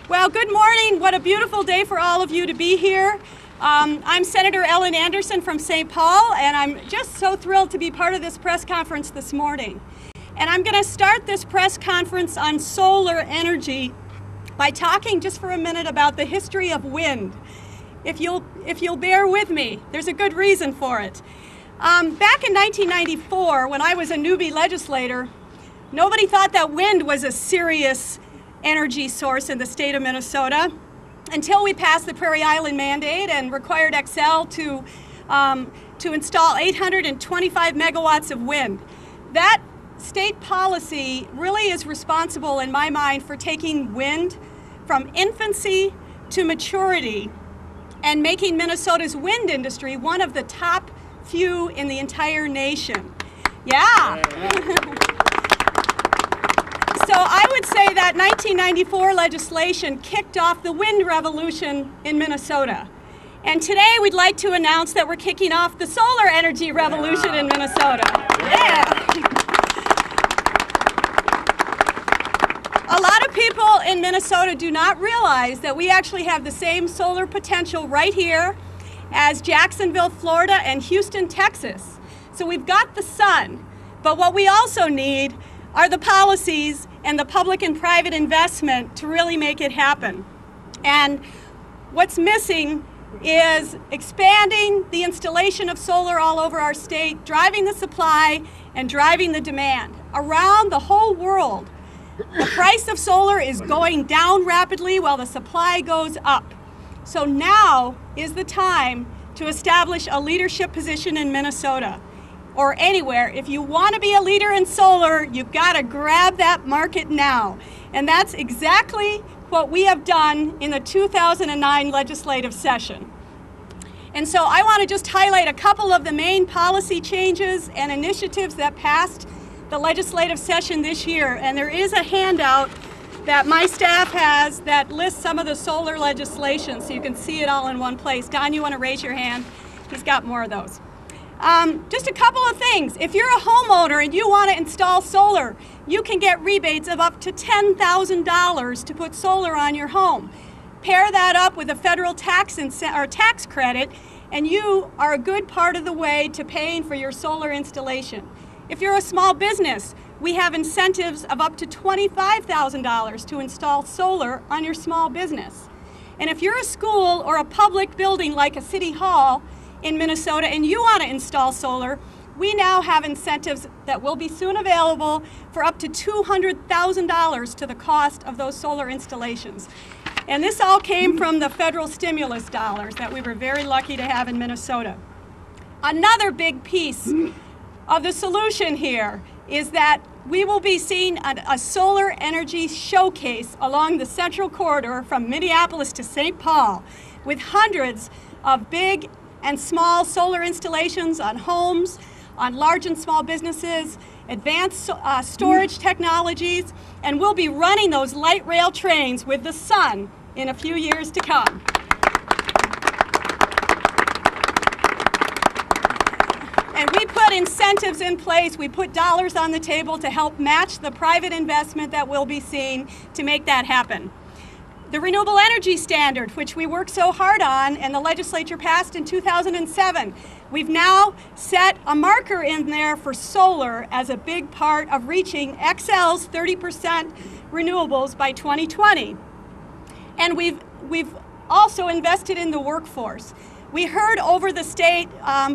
Well, good morning. What a beautiful day for all of you to be here. I'm Senator Ellen Anderson from St. Paul, and I'm just so thrilled to be part of this press conference this morning. And I'm going to start this press conference on solar energy by talking just for a minute about the history of wind. If you'll bear with me, there's a good reason for it. Back in 1994, when I was a newbie legislator, nobody thought that wind was a serious energy source in the state of Minnesota until we passed the Prairie Island Mandate and required Xcel to install 825 megawatts of wind. That state policy really is responsible, in my mind, for taking wind from infancy to maturity and making Minnesota's wind industry one of the top few in the entire nation. Yeah. So I would say that 1994 legislation kicked off the wind revolution in Minnesota. And today we'd like to announce that we're kicking off the solar energy revolution in Minnesota. Yeah. A lot of people in Minnesota do not realize that we actually have the same solar potential right here as Jacksonville, Florida, and Houston, Texas. So we've got the sun, but what we also need are the policies and the public and private investment to really make it happen. And what's missing is expanding the installation of solar all over our state, driving the supply and driving the demand. Around the whole world, the price of solar is going down rapidly while the supply goes up. So now is the time to establish a leadership position in Minnesota or anywhere. If you want to be a leader in solar, you've got to grab that market now. And that's exactly what we have done in the 2009 legislative session. And so I want to just highlight a couple of the main policy changes and initiatives that passed the legislative session this year. And there is a handout that my staff has that lists some of the solar legislation, so you can see it all in one place. Don, you want to raise your hand? He's got more of those. Just a couple of things. If you're a homeowner and you want to install solar, you can get rebates of up to $10,000 to put solar on your home. Pair that up with a federal tax credit, and you are a good part of the way to paying for your solar installation. If you're a small business, we have incentives of up to $25,000 to install solar on your small business. And if you're a school or a public building like a city hall in Minnesota and you want to install solar, we now have incentives that will be soon available for up to $200,000 to the cost of those solar installations. And this all came from the federal stimulus dollars that we were very lucky to have in Minnesota. Another big piece of the solution here is that we will be seeing a solar energy showcase along the central corridor from Minneapolis to St. Paul with hundreds of big and small solar installations on homes, on large and small businesses, advanced storage technologies, and we'll be running those light rail trains with the sun in a few years to come. And we put incentives in place, we put dollars on the table to help match the private investment that we'll be seeing to make that happen. The Renewable Energy Standard, which we worked so hard on and the legislature passed in 2007, we've now set a marker in there for solar as a big part of reaching Xcel's 30% renewables by 2020. And we've also invested in the workforce. We heard over the state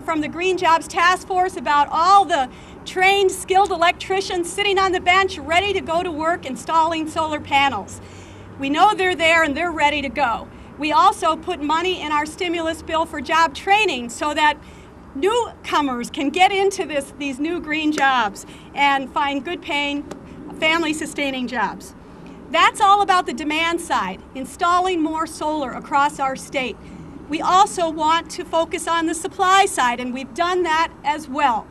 from the Green Jobs Task Force about all the trained, skilled electricians sitting on the bench ready to go to work installing solar panels. We know they're there and they're ready to go. We also put money in our stimulus bill for job training so that newcomers can get into these new green jobs and find good paying, family sustaining jobs. That's all about the demand side, installing more solar across our state. We also want to focus on the supply side, and we've done that as well.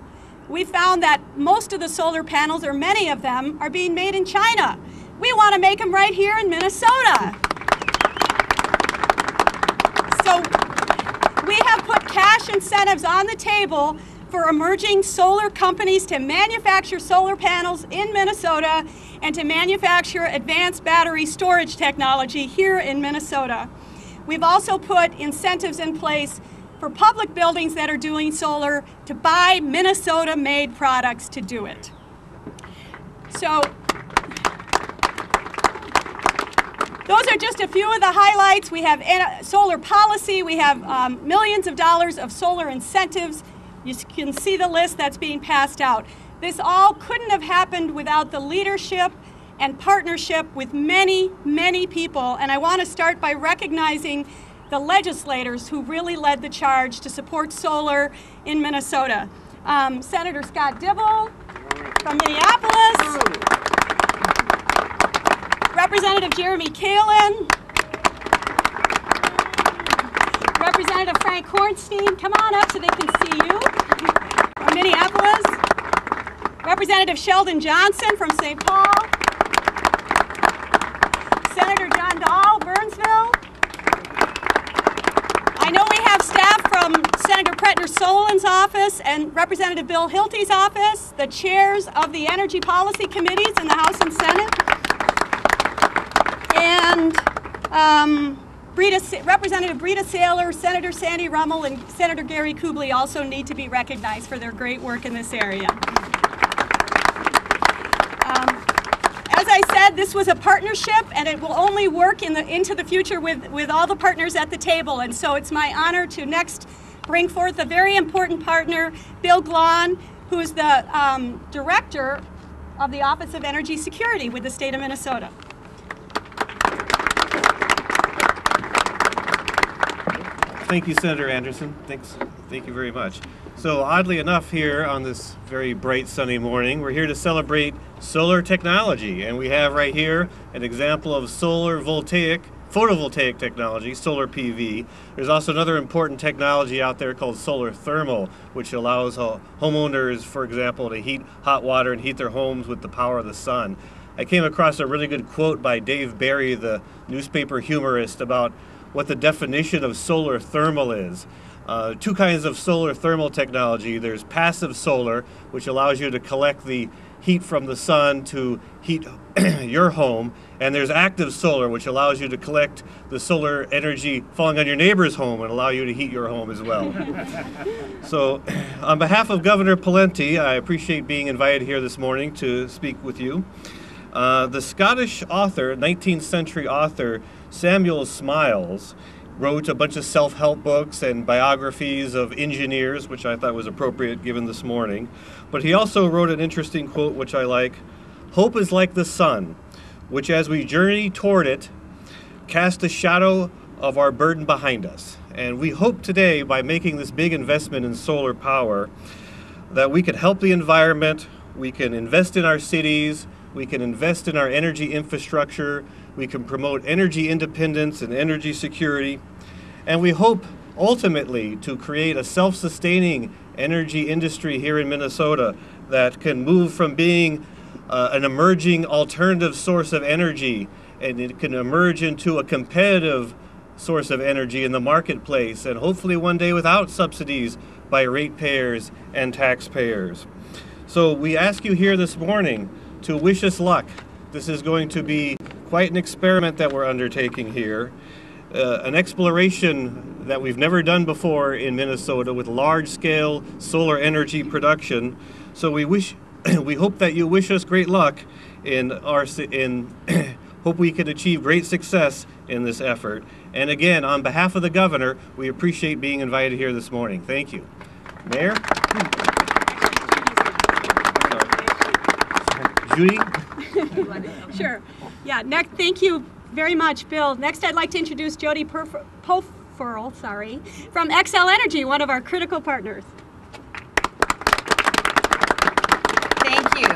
We found that most of the solar panels, or many of them, are being made in China. We want to make them right here in Minnesota. So we have put cash incentives on the table for emerging solar companies to manufacture solar panels in Minnesota and to manufacture advanced battery storage technology here in Minnesota. We've also put incentives in place for public buildings that are doing solar to buy Minnesota-made products to do it. So those are just a few of the highlights. We have solar policy. We have millions of dollars of solar incentives. You can see the list that's being passed out. This all couldn't have happened without the leadership and partnership with many, many people. And I want to start by recognizing the legislators who really led the charge to support solar in Minnesota. Senator Scott Dibble from Minneapolis, Representative Jeremy Kalin, Representative Frank Hornstein, come on up so they can see you, from Minneapolis, Representative Sheldon Johnson from St. Paul, Senator John Dahl, Burnsville. I know we have staff from Senator Pretner-Solin's office and Representative Bill Hilty's office, the chairs of the energy policy committees in the House and Senate, and Representative Brita Saylor, Senator Sandy Rummel, and Senator Gary Kubley also need to be recognized for their great work in this area. As I said, this was a partnership, and it will only work into the future with all the partners at the table. And so it's my honor to next bring forth a very important partner, Bill Glahn, who is the director of the Office of Energy Security with the state of Minnesota. Thank you, Senator Anderson. Thank you very much. So oddly enough, here on this very bright sunny morning, we're here to celebrate solar technology. And we have right here an example of photovoltaic technology, solar PV. There's also another important technology out there called solar thermal, which allows homeowners, for example, to heat hot water and heat their homes with the power of the sun. I came across a really good quote by Dave Barry, the newspaper humorist, about what the definition of solar thermal is. Two kinds of solar thermal technology. There's passive solar, which allows you to collect the heat from the sun to heat your home, and there's active solar, which allows you to collect the solar energy falling on your neighbor's home and allow you to heat your home as well. So on behalf of Governor Pawlenty, I appreciate being invited here this morning to speak with you. The Scottish author, 19th century author, Samuel Smiles, wrote a bunch of self-help books and biographies of engineers, which I thought was appropriate given this morning. But he also wrote an interesting quote, which I like. "Hope is like the sun, which as we journey toward it, cast a shadow of our burden behind us." And we hope today, by making this big investment in solar power, that we can help the environment, we can invest in our cities, we can invest in our energy infrastructure, we can promote energy independence and energy security, and we hope ultimately to create a self-sustaining energy industry here in Minnesota that can move from being an emerging alternative source of energy, and it can emerge into a competitive source of energy in the marketplace, and hopefully one day without subsidies by ratepayers and taxpayers. So we ask you here this morning to wish us luck. This is going to be quite an experiment that we're undertaking here, an exploration that we've never done before in Minnesota with large-scale solar energy production. So we hope that you wish us great luck hope we can achieve great success in this effort. And again, on behalf of the governor, we appreciate being invited here this morning. Thank you. Mayor? Judy? Sure. Yeah, next, thank you very much, Bill. Next, I'd like to introduce Jody Pofferl, from Xcel Energy, one of our critical partners. Thank you.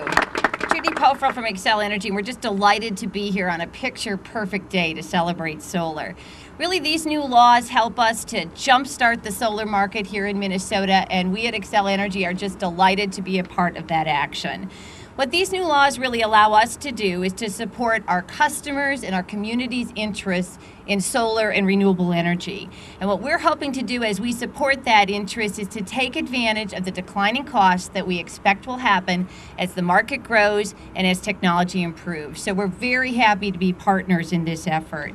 Judy Pofferl from Xcel Energy. We're just delighted to be here on a picture-perfect day to celebrate solar. Really, these new laws help us to jumpstart the solar market here in Minnesota, and we at Xcel Energy are just delighted to be a part of that action. What these new laws really allow us to do is to support our customers and our community's interests in solar and renewable energy. And what we're hoping to do as we support that interest is to take advantage of the declining costs that we expect will happen as the market grows and as technology improves. So we're very happy to be partners in this effort.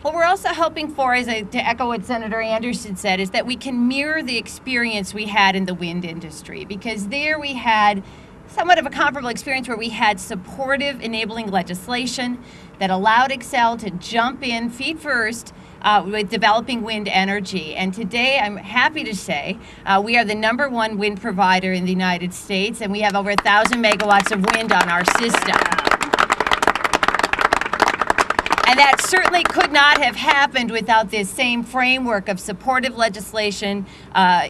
What we're also hoping for, to echo what Senator Anderson said, is that we can mirror the experience we had in the wind industry, because there we had somewhat of a comparable experience where we had supportive enabling legislation that allowed Xcel to jump in feet first with developing wind energy. And today I'm happy to say we are the #1 wind provider in the United States, and we have over 1,000 megawatts of wind on our system. And that certainly could not have happened without this same framework of supportive legislation,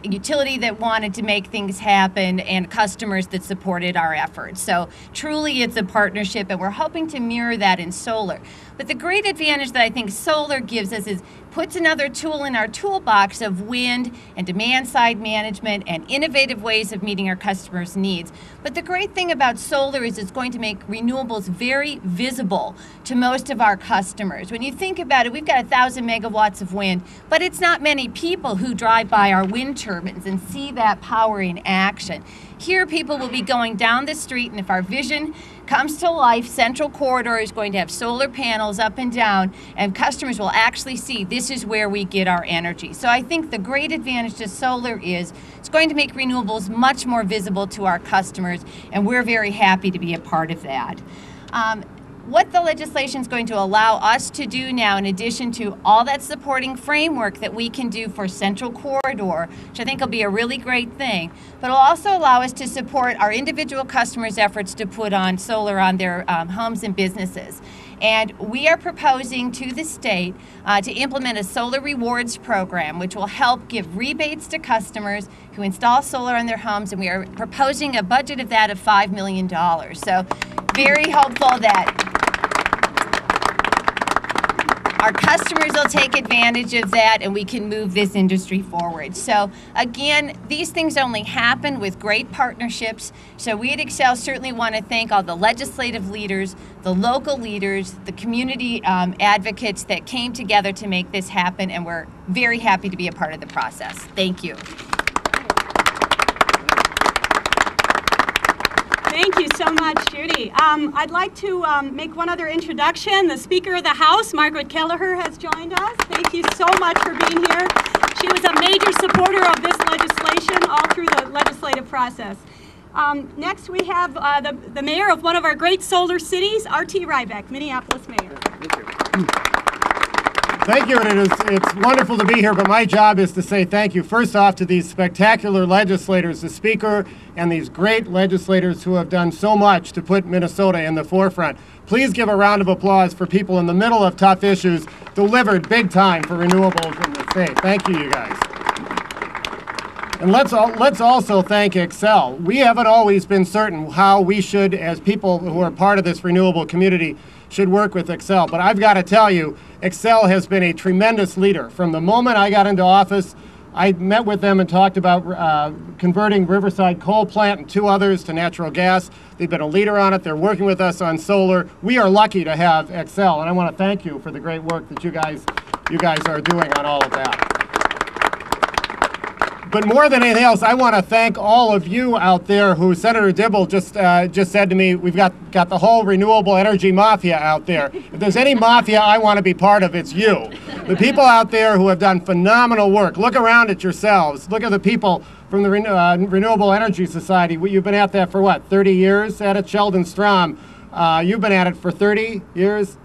utility that wanted to make things happen, and customers that supported our efforts. So truly it's a partnership, and we're hoping to mirror that in solar. But the great advantage that I think solar gives us is puts another tool in our toolbox of wind and demand side management and innovative ways of meeting our customers' needs. But the great thing about solar is it's going to make renewables very visible to most of our customers. When you think about it, we've got 1,000 megawatts of wind, but it's not many people who drive by our wind turbines and see that power in action. Here, people will be going down the street, and if our vision comes to life, Central Corridor is going to have solar panels up and down, and customers will actually see this is where we get our energy. So I think the great advantage to solar is it's going to make renewables much more visible to our customers, and we're very happy to be a part of that. What the legislation is going to allow us to do now, in addition to all that supporting framework that we can do for Central Corridor, which I think will be a really great thing, but it'll also allow us to support our individual customers' efforts to put on solar on their homes and businesses. And we are proposing to the state to implement a solar rewards program, which will help give rebates to customers who install solar on their homes, and we are proposing a budget of that of $5 million. So very hopeful that our customers will take advantage of that, and we can move this industry forward. So again, these things only happen with great partnerships. So we at Xcel certainly want to thank all the legislative leaders, the local leaders, the community advocates that came together to make this happen, and we're very happy to be a part of the process. Thank you. Thank you so much, Judy. I'd like to make one other introduction. The Speaker of the House, Margaret Kelleher, has joined us. Thank you so much for being here. She was a major supporter of this legislation all through the legislative process. Next, we have the mayor of one of our great solar cities, R.T. Rybak, Minneapolis Mayor. Thank you, and it's wonderful to be here, but my job is to say thank you first off to these spectacular legislators, the Speaker, and these great legislators who have done so much to put Minnesota in the forefront. Please give a round of applause for people in the middle of tough issues, delivered big time for renewables in the state. Thank you, you guys. And let's also thank Xcel. We haven't always been certain how we should, as people who are part of this renewable community, should work with Xcel. But I've got to tell you, Xcel has been a tremendous leader. From the moment I got into office, I met with them and talked about converting Riverside Coal Plant and 2 others to natural gas. They've been a leader on it. They're working with us on solar. We are lucky to have Xcel, and I want to thank you for the great work that you guys are doing on all of that. But more than anything else, I want to thank all of you out there who Senator Dibble just said to me, we've got the whole renewable energy mafia out there. If there's any mafia I want to be part of, it's you. The people out there who have done phenomenal work. Look around at yourselves. Look at the people from the Renewable Energy Society. You've been at that for what, 30 years at it? Sheldon Strom, you've been at it for 30 years?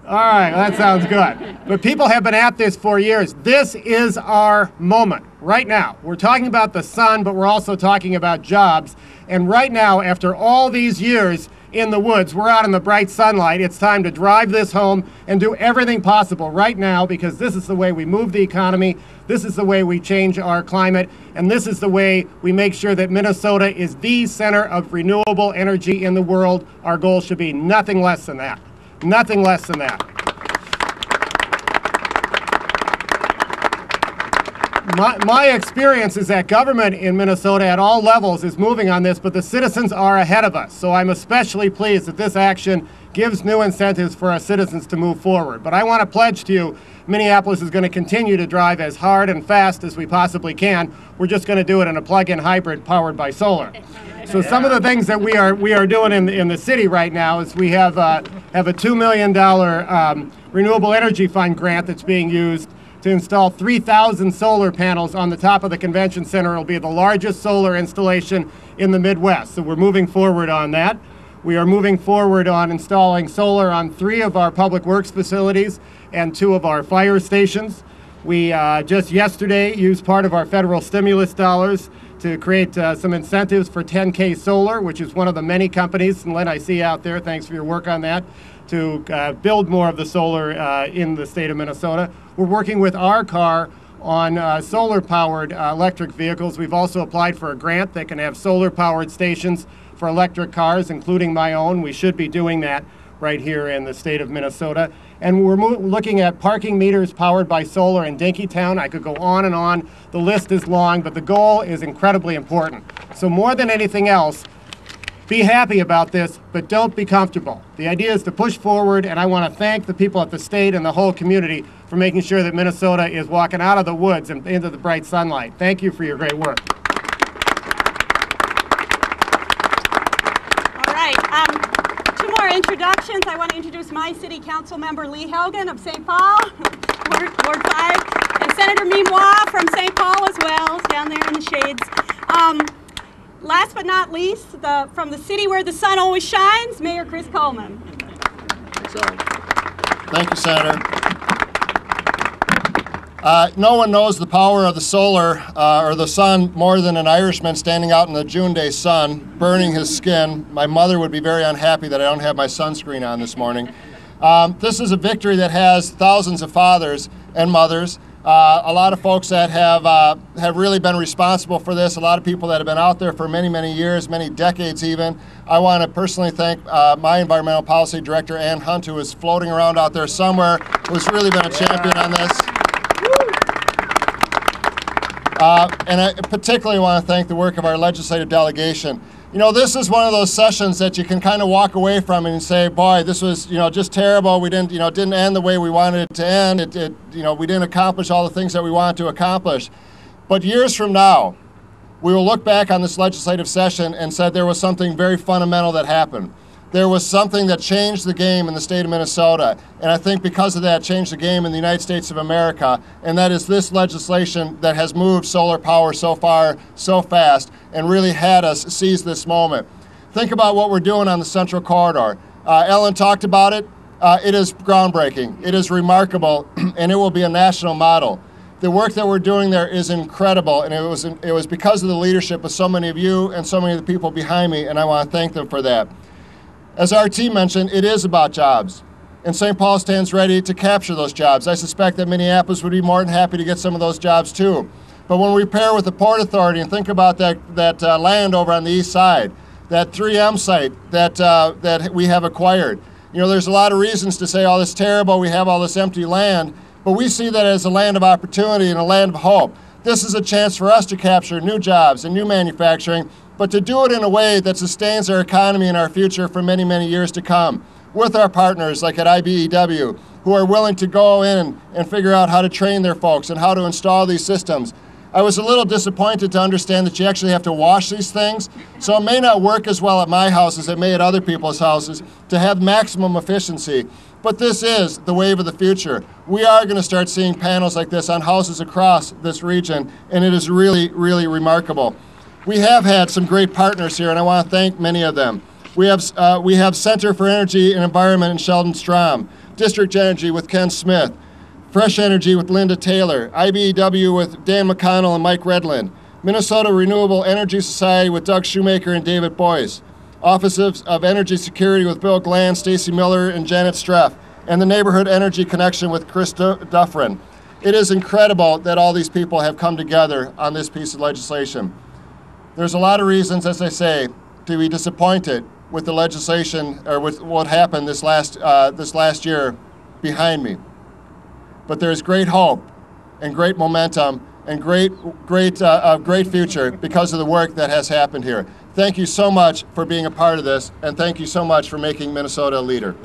All right, well, that sounds good. But people have been at this for years. This is our moment right now. We're talking about the sun, but we're also talking about jobs. And right now, after all these years in the woods, we're out in the bright sunlight. It's time to drive this home and do everything possible right now, because this is the way we move the economy. This is the way we change our climate. And this is the way we make sure that Minnesota is the center of renewable energy in the world. Our goal should be nothing less than that. Nothing less than that. My experience is that government in Minnesota at all levels is moving on this, but the citizens are ahead of us. So I'm especially pleased that this action gives new incentives for our citizens to move forward. But I want to pledge to you, Minneapolis is going to continue to drive as hard and fast as we possibly can. We're just going to do it in a plug-in hybrid powered by solar. So some of the things that we are doing in the city right now is we have a $2 million renewable energy fund grant that's being used to install 3,000 solar panels on the top of the convention center. It'll be the largest solar installation in the Midwest. So we're moving forward on that. We are moving forward on installing solar on 3 of our public works facilities and 2 of our fire stations. We just yesterday used part of our federal stimulus dollars to create some incentives for 10K Solar, which is one of the many companies, and Lynn, I see out there, thanks for your work on that, to build more of the solar in the state of Minnesota. We're working with our car on solar-powered electric vehicles. We've also applied for a grant that can have solar-powered stations for electric cars, including my own. We should be doing that right here in the state of Minnesota. And we're looking at parking meters powered by solar in Dinkytown. I could go on and on. The list is long, but the goal is incredibly important. So more than anything else, be happy about this, but don't be comfortable. The idea is to push forward, and I want to thank the people at the state and the whole community for making sure that Minnesota is walking out of the woods and into the bright sunlight. Thank you for your great work. All right. 2 more introductions. I want to introduce my city council member, Lee Helgen of St. Paul, Ward 5, and Senator Mimois from St. Paul as well, down there in the shades. Last but not least, from the city where the sun always shines, Mayor Chris Coleman. Thank you, Senator. No one knows the power of the solar or the sun more than an Irishman standing out in the June day sun, burning his skin. My mother would be very unhappy that I don't have my sunscreen on this morning. This is a victory that has thousands of fathers and mothers, a lot of folks that have really been responsible for this, a lot of people that have been out there for many, many years, many decades even. I want to personally thank my Environmental Policy Director, Ann Hunt, who is floating around out there somewhere, who's really been a champion on this. And I particularly want to thank the work of our legislative delegation. You know, this is one of those sessions that you can kind of walk away from and say, boy, this was, just terrible. We didn't, didn't end the way we wanted it to end. We didn't accomplish all the things that we wanted to accomplish. But years from now, we will look back on this legislative session and said there was something very fundamental that happened. There was something that changed the game in the state of Minnesota, and I think because of that, changed the game in the United States of America, and that is this legislation that has moved solar power so far, so fast, and really had us seize this moment. Think about what we're doing on the Central Corridor. Ellen talked about it. It is groundbreaking. It is remarkable, and it will be a national model. The work that we're doing there is incredible, and it was because of the leadership of so many of you and so many of the people behind me, and I want to thank them for that. As R.T. mentioned, it is about jobs, and St. Paul stands ready to capture those jobs. I suspect that Minneapolis would be more than happy to get some of those jobs too. But when we pair with the Port Authority and think about that land over on the east side, that 3M site that we have acquired, there's a lot of reasons to say, oh, this is terrible, we have all this empty land, but we see that as a land of opportunity and a land of hope. This is a chance for us to capture new jobs and new manufacturing, but to do it in a way that sustains our economy and our future for many, many years to come, with our partners like at IBEW, who are willing to go in and figure out how to train their folks and how to install these systems. I was a little disappointed to understand that you actually have to wash these things, so it may not work as well at my house as it may at other people's houses to have maximum efficiency. But this is the wave of the future. We are going to start seeing panels like this on houses across this region, and it is really, really remarkable. We have had some great partners here, and I want to thank many of them. We have Center for Energy and Environment in Sheldon Strom, District Energy with Ken Smith, Fresh Energy with Linda Taylor, IBEW with Dan McConnell and Mike Redland, Minnesota Renewable Energy Society with Doug Shoemaker and David Boyce, Office of Energy Security with Bill Glahn, Stacy Miller, and Janet Streff, and the Neighborhood Energy Connection with Chris Duffrin. It is incredible that all these people have come together on this piece of legislation. There's a lot of reasons, as I say, to be disappointed with the legislation or with what happened this last year behind me. But there's great hope and great momentum, and great future because of the work that has happened here. Thank you so much for being a part of this, and thank you so much for making Minnesota a leader.